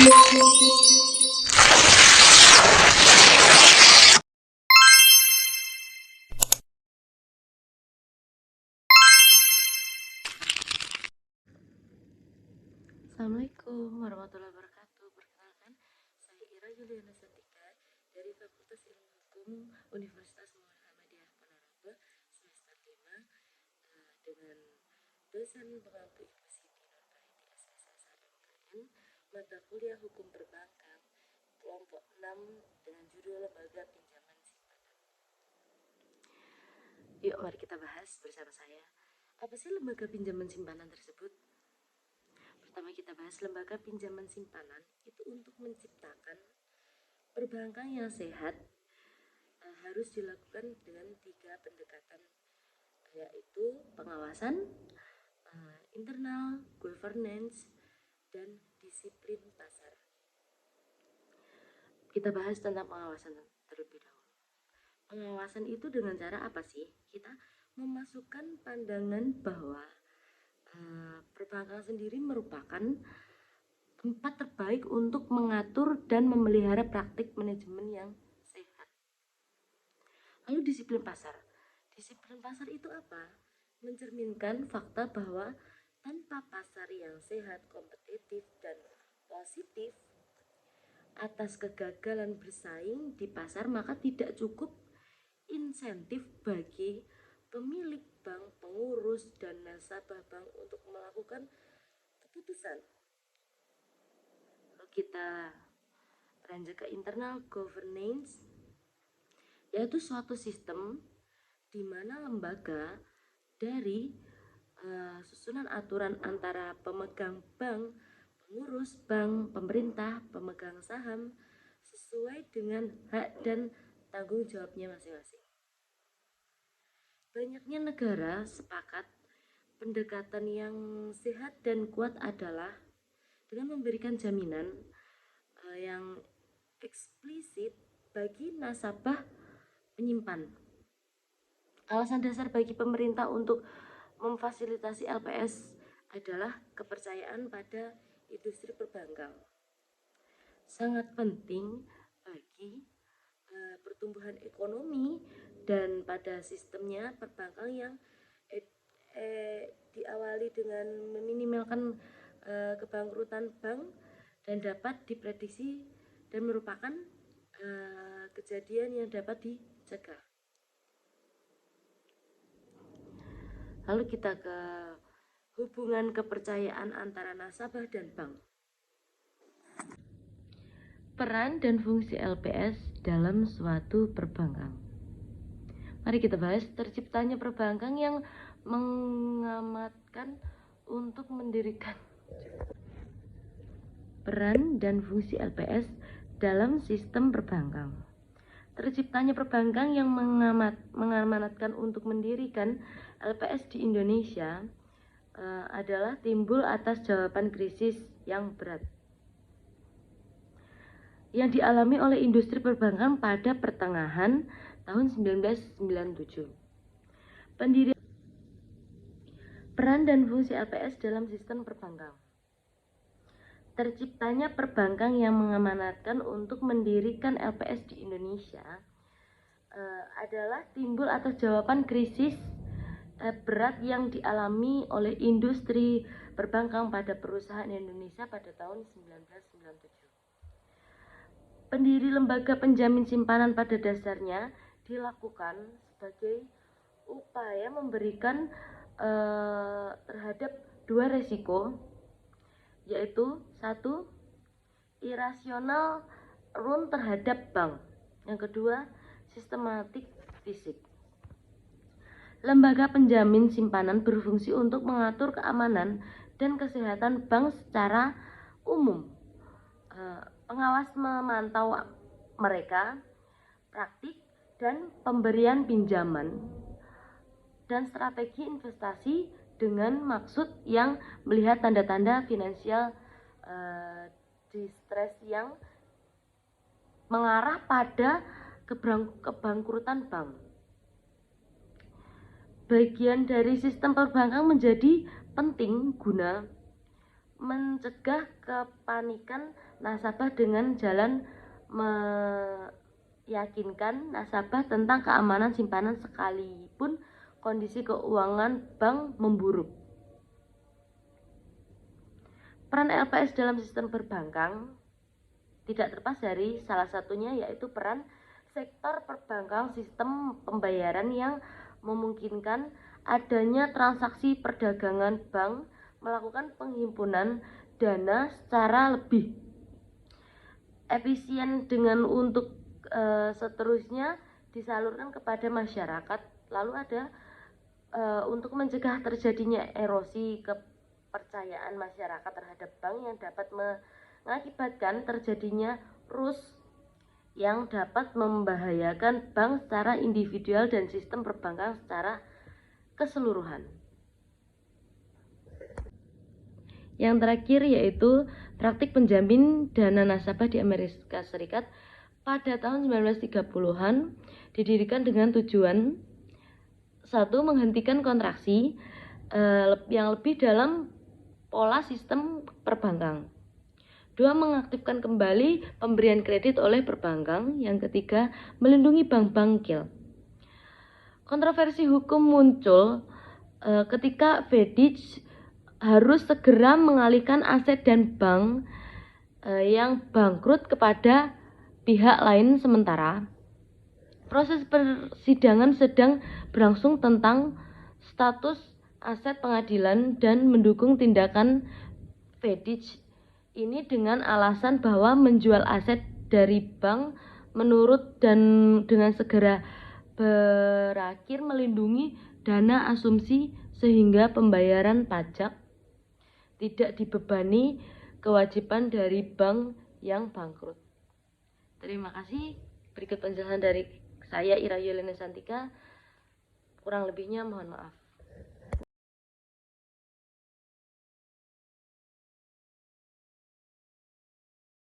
Assalamualaikum warahmatullahi wabarakatuh. Perkenalkan, saya Ira Yuliana Santika dari Fakultas Ilmu Hukum Universitas Muhammadiyah Ponorogo semester 5 dengan dosen pengampu inklusi di non-IT SSS mata kuliah Hukum Perbankan kelompok 6 dengan judul Lembaga Pinjaman Simpanan. Yuk mari kita bahas bersama saya. Apa sih lembaga pinjaman simpanan tersebut? Pertama kita bahas lembaga pinjaman simpanan itu untuk menciptakan perbankan yang sehat harus dilakukan dengan 3 pendekatan, yaitu pengawasan internal, governance, dan disiplin pasar. Kita bahas tentang pengawasan terlebih dahulu. Pengawasan itu dengan cara apa sih? Kita memasukkan pandangan bahwa perbankan sendiri merupakan tempat terbaik untuk mengatur dan memelihara praktik manajemen yang sehat. Lalu disiplin pasar. Disiplin pasar itu apa? Mencerminkan fakta bahwa tanpa pasar yang sehat, kompetitif, dan positif atas kegagalan bersaing di pasar, maka tidak cukup insentif bagi pemilik bank, pengurus, dan nasabah bank untuk melakukan keputusan. Lalu kita lanjut ke internal governance, yaitu suatu sistem di mana lembaga dari susunan aturan antara pemegang bank, pengurus bank, pemerintah, pemegang saham sesuai dengan hak dan tanggung jawabnya masing-masing. Banyaknya negara sepakat pendekatan yang sehat dan kuat adalah dengan memberikan jaminan yang eksplisit bagi nasabah penyimpan. Alasan dasar bagi pemerintah untuk memfasilitasi LPS adalah kepercayaan pada industri perbankan. Sangat penting bagi pertumbuhan ekonomi dan pada sistemnya perbankan yang diawali dengan meminimalkan kebangkrutan bank dan dapat diprediksi dan merupakan kejadian yang dapat dicegah. Lalu kita ke hubungan kepercayaan antara nasabah dan bank. Peran dan fungsi LPS dalam suatu perbankan. Mari kita bahas terciptanya perbankan yang mengamatkan untuk mendirikan. Peran dan fungsi LPS dalam sistem perbankan. Terciptanya perbankan yang mengamanatkan untuk mendirikan LPS di Indonesia adalah timbul atas jawaban krisis yang berat yang dialami oleh industri perbankan pada pertengahan tahun 1997. Pendirian peran dan fungsi LPS dalam sistem perbankan. Terciptanya perbankan yang mengamanatkan untuk mendirikan LPS di Indonesia adalah timbul atas jawaban krisis berat yang dialami oleh industri perbankan pada perusahaan Indonesia pada tahun 1997. Pendiri lembaga penjamin simpanan pada dasarnya dilakukan sebagai upaya memberikan terhadap 2 resiko, yaitu 1. Irasional run terhadap bank. Yang kedua, sistematik fisik. Lembaga penjamin simpanan berfungsi untuk mengatur keamanan dan kesehatan bank secara umum. Pengawas memantau mereka, praktik dan pemberian pinjaman, dan strategi investasi dengan maksud yang melihat tanda-tanda finansial distress yang mengarah pada kebangkrutan bank. Bagian dari sistem perbankan menjadi penting guna mencegah kepanikan nasabah dengan jalan meyakinkan nasabah tentang keamanan simpanan sekalipun kondisi keuangan bank memburuk. Peran LPS dalam sistem perbankan tidak terlepas dari salah satunya yaitu peran sektor perbankan sistem pembayaran yang memungkinkan adanya transaksi perdagangan bank melakukan penghimpunan dana secara lebih efisien dengan untuk seterusnya disalurkan kepada masyarakat. Lalu ada untuk mencegah terjadinya erosi kepercayaan masyarakat terhadap bank yang dapat mengakibatkan terjadinya rus yang dapat membahayakan bank secara individual dan sistem perbankan secara keseluruhan. Yang terakhir yaitu praktik penjamin dana nasabah di Amerika Serikat pada tahun 1930-an didirikan dengan tujuan satu, menghentikan kontraksi yang lebih dalam pola sistem perbankan. Dua, mengaktifkan kembali pemberian kredit oleh perbankan. Yang ketiga, melindungi bank-bank kecil. Kontroversi hukum muncul ketika Fedich harus segera mengalihkan aset dan bank yang bangkrut kepada pihak lain sementara proses persidangan sedang berlangsung tentang status aset pengadilan dan mendukung tindakan Fedich ini dengan alasan bahwa menjual aset dari bank menurut dan dengan segera berakhir melindungi dana asumsi sehingga pembayaran pajak tidak dibebani kewajiban dari bank yang bangkrut. Terima kasih. Berikut penjelasan dari saya Ira Yulina Santika. Kurang lebihnya mohon maaf.